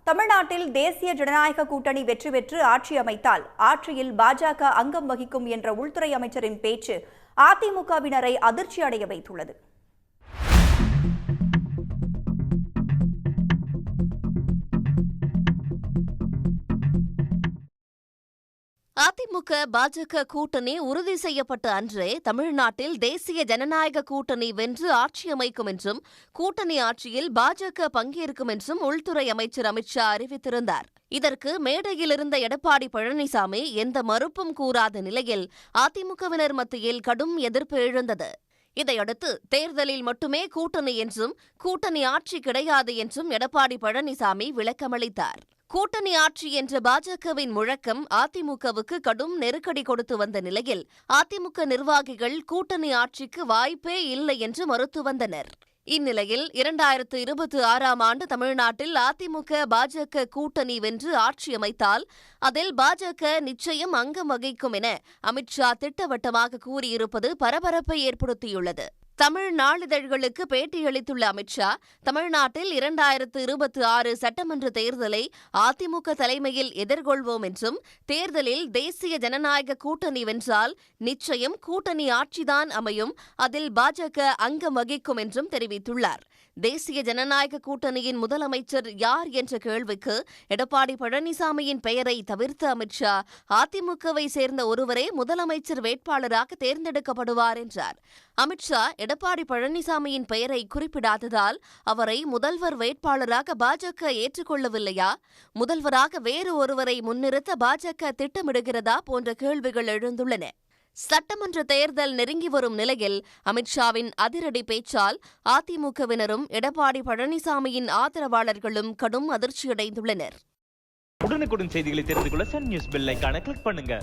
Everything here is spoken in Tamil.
தமிழ்நாட்டில் தேசிய ஜனநாயக கூட்டணி வெற்றி பெற்று ஆட்சி அமைத்தால் ஆட்சியில் பாஜக அங்கம் வகிக்கும் என்ற உள்துறை அமைச்சரின் பேச்சு அதிமுகவினரை அதிர்ச்சி அடைய வைத்துள்ளது. அதிமுக பாஜக கூட்டணி உறுதி செய்யப்பட்ட அன்றே தமிழ்நாட்டில் தேசிய ஜனநாயக கூட்டணி வென்று ஆட்சி அமைக்கும் என்றும் கூட்டணி ஆட்சியில் பாஜக பங்கேற்கும் என்றும் உள்துறை அமைச்சர் அமித்ஷா அறிவித்திருந்தார். இதற்கு மேடையிலிருந்த எடப்பாடி பழனிசாமி எந்த மறுப்பும் கூறாத நிலையில் அதிமுகவினர் மத்தியில் கடும் எதிர்ப்பு எழுந்தது. இதையடுத்து தேர்தலில் மட்டுமே கூட்டணி என்றும் கூட்டணி ஆட்சி கிடையாது என்றும் எடப்பாடி பழனிசாமி விளக்கமளித்தார். கூட்டணி ஆட்சி என்ற பாஜகவின் முழக்கம் அதிமுகவுக்கு கடும் நெருக்கடி கொடுத்து வந்த நிலையில் அதிமுக நிர்வாகிகள் கூட்டணி ஆட்சிக்கு வாய்ப்பே இல்லை என்று மறுத்து வந்தனர். இந்நிலையில் 2026ஆம் ஆண்டு தமிழ்நாட்டில் அதிமுக பாஜக கூட்டணி வென்று ஆட்சி அமைத்தால் அதில் பாஜக நிச்சயம் அங்கம் வகிக்கும் என அமித்ஷா திட்டவட்டமாக கூறியிருப்பது பரபரப்பை ஏற்படுத்தியுள்ளது. தமிழ் நாளிதழ்களுக்கு பேட்டியளித்துள்ள அமித்ஷா, தமிழ்நாட்டில் 2026 சட்டமன்ற தேர்தலை அதிமுக தலைமையில் எதிர்கொள்வோம் என்றும், தேர்தலில் தேசிய ஜனநாயக கூட்டணி வென்றால் நிச்சயம் கூட்டணி ஆட்சிதான் அமையும், அதில் பாஜக அங்கம் வகிக்கும் என்றும் தெரிவித்துள்ளார். தேசிய ஜனநாயக கூட்டணியின் முதலமைச்சர் யார் என்ற கேள்விக்கு எடப்பாடி பழனிசாமியின் பெயரை தவிர்த்த அமித்ஷா, அதிமுகவை சேர்ந்த ஒருவரே முதலமைச்சர் வேட்பாளராக தேர்ந்தெடுக்கப்படுவார் என்றார். அமித்ஷா எடப்பாடி பழனிசாமியின் பெயரை குறிப்பிடாததால் அவரை முதல்வர் வேட்பாளராக பாஜக ஏற்றுக்கொள்ளவில்லையா, முதல்வராக வேறு ஒருவரை முன்னிறுத்த பாஜக திட்டமிடுகிறதா போன்ற கேள்விகள் எழுந்துள்ளன. சட்டமன்ற தேர்தல் நெருங்கி வரும் நிலையில் அமித்ஷாவின் அதிரடி பேச்சால் அதிமுகவினரும் எடப்பாடி பழனிசாமியின் ஆதரவாளர்களும் கடும் அதிர்ச்சியடைந்துள்ளனர். உடனுக்குடன் செய்திகளை தெரிந்து கொள்ள சன் நியூஸ் பெல் ஐகானை கிளிக் பண்ணுங்க.